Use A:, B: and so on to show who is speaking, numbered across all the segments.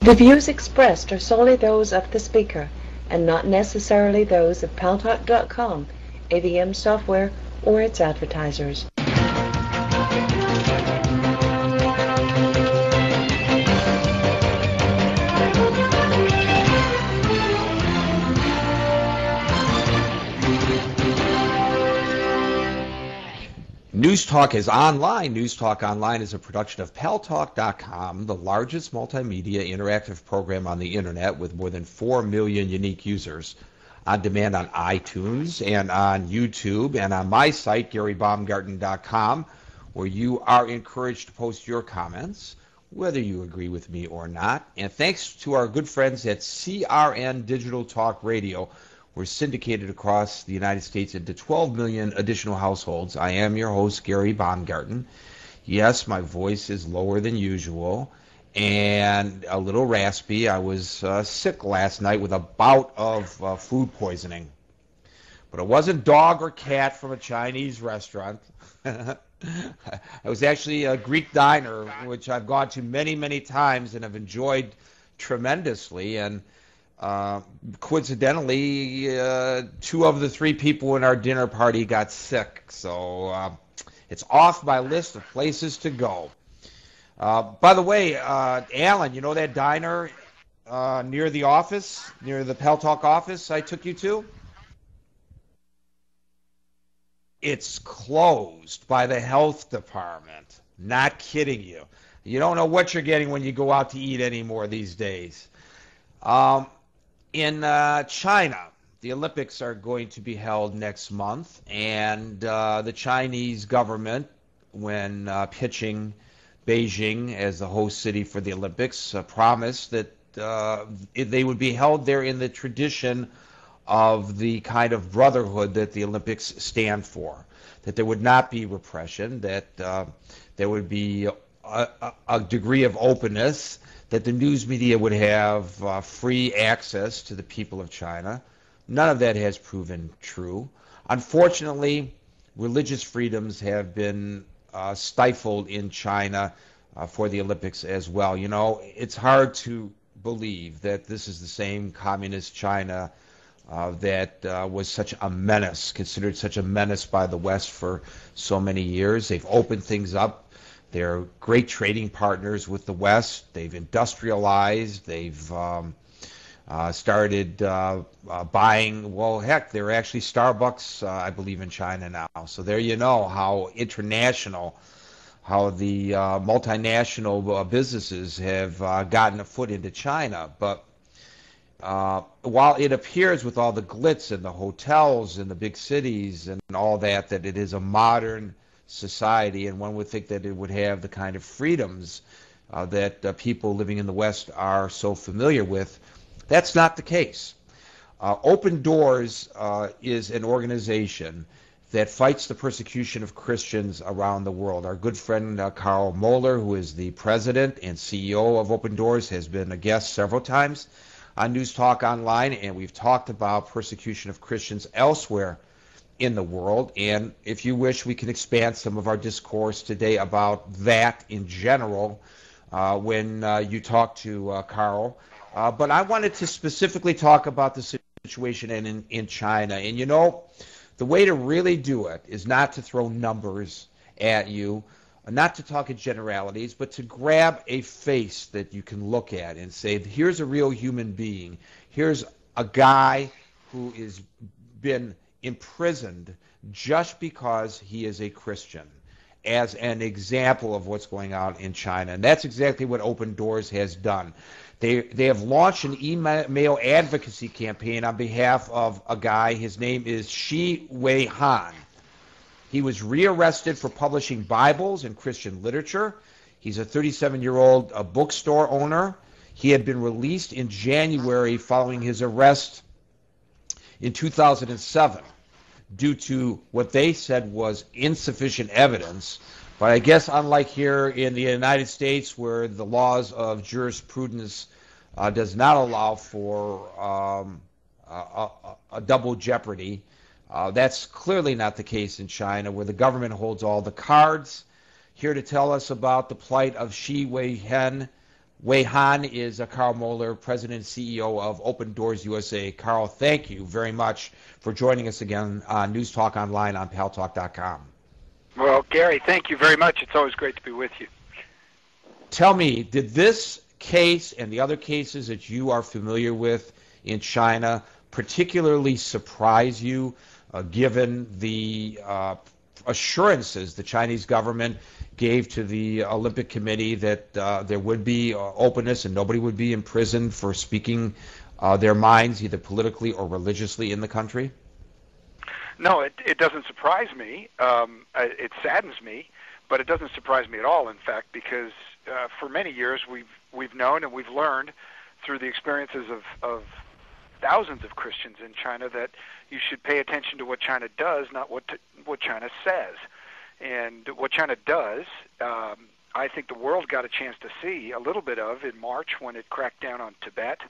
A: The views expressed are solely those of the speaker and not necessarily those of Paltalk.com, AVM Software, or its advertisers.
B: News Talk is online. News Talk Online is a production of Paltalk.com, the largest multimedia interactive program on the internet with more than 4 million unique users. On demand on iTunes and on YouTube and on my site, GaryBaumgarten.com, where you are encouraged to post your comments, whether you agree with me or not. And thanks to our good friends at CRN Digital Talk Radio, we're syndicated across the United States into 12 million additional households. I am your host, Gary Baumgarten. Yes, my voice is lower than usual and a little raspy. I was sick last night with a bout of food poisoning. But it wasn't dog or cat from a Chinese restaurant. It was actually a Greek diner, which I've gone to many, many times and have enjoyed tremendously. And coincidentally, 2 of the 3 people in our dinner party got sick, so it's off my list of places to go. By the way, Alan, you know that diner near the office, near the Paltalk office I took you to? It's closed by the health department. Not kidding you. You don't know what you're getting when you go out to eat anymore these days. In China, the Olympics are going to be held next month, and the Chinese government, when pitching Beijing as the host city for the Olympics, promised that they would be held there in the tradition of the kind of brotherhood that the Olympics stand for, that there would not be repression, that there would be a degree of openness, that the news media would have free access to the people of China. None of that has proven true. Unfortunately, religious freedoms have been stifled in China for the Olympics as well. You know, it's hard to believe that this is the same communist China that was such a menace, considered such a menace by the West for so many years. They've opened things up. They're great trading partners with the West. They've industrialized. They've started buying, well, heck, they're actually Starbucks, I believe, in China now. So there you know how international, how the multinational businesses have gotten a foot into China. But while it appears with all the glitz and the hotels and the big cities and all that, that it is a modern society, and one would think that it would have the kind of freedoms that people living in the West are so familiar with, that's not the case. Open Doors is an organization that fights the persecution of Christians around the world. Our good friend Carl Moeller, who is the president and CEO of Open Doors, has been a guest several times on News Talk Online, and we've talked about persecution of Christians elsewhere in the world. And if you wish, we can expand some of our discourse today about that in general when you talk to Carl. But I wanted to specifically talk about the situation in China. And you know, the way to really do it is not to throw numbers at you, not to talk in generalities, but to grab a face that you can look at and say, here's a real human being. Here's a guy who has been imprisoned just because he is a Christian, as an example of what's going on in China. And that's exactly what Open Doors has done. They have launched an email advocacy campaign on behalf of a guy. His name is Shi Wei Han. He was rearrested for publishing Bibles and Christian literature. He's a 37-year-old bookstore owner. He had been released in January following his arrest in 2007 due to what they said was insufficient evidence. But I guess unlike here in the United States, where the laws of jurisprudence does not allow for a double jeopardy, that's clearly not the case in China, where the government holds all the cards. Here to tell us about the plight of Shi Wei Han Wei Han is Carl Moeller, President and CEO of Open Doors USA. Carl, thank you very much for joining us again on News Talk Online on Paltalk.com.
C: Well, Gary, thank you very much. It's always great to be with you.
B: Tell me, did this case and the other cases that you are familiar with in China particularly surprise you, given the assurances the Chinese government gave to the Olympic Committee that there would be openness and nobody would be imprisoned for speaking their minds, either politically or religiously, in the country?
C: No, it doesn't surprise me. It saddens me, but it doesn't surprise me at all, in fact, because for many years we've known and we've learned through the experiences of thousands of Christians in China that you should pay attention to what China does, not what China says. And what China does, I think the world got a chance to see a little bit of in March when it cracked down on Tibet,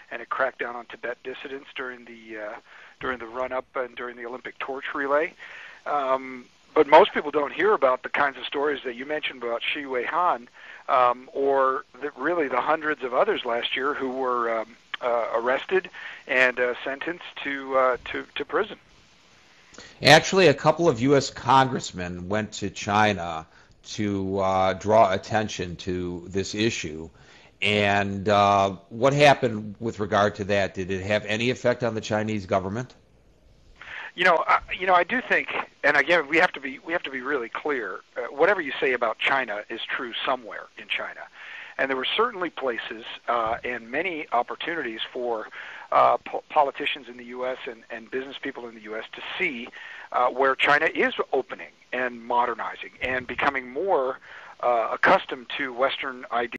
C: and it cracked down on Tibet dissidents during the run-up and during the Olympic torch relay. But most people don't hear about the kinds of stories that you mentioned about Xi Weihan, or really the hundreds of others last year who were arrested and sentenced to prison.
B: Actually, a couple of U.S. congressmen went to China to draw attention to this issue. And what happened with regard to that? Did it have any effect on the Chinese government?
C: I do think, and again, we have to be really clear. Whatever you say about China is true somewhere in China, and there were certainly places and many opportunities for politicians in the U.S. and business people in the U.S. to see where China is opening and modernizing and becoming more accustomed to Western ideas.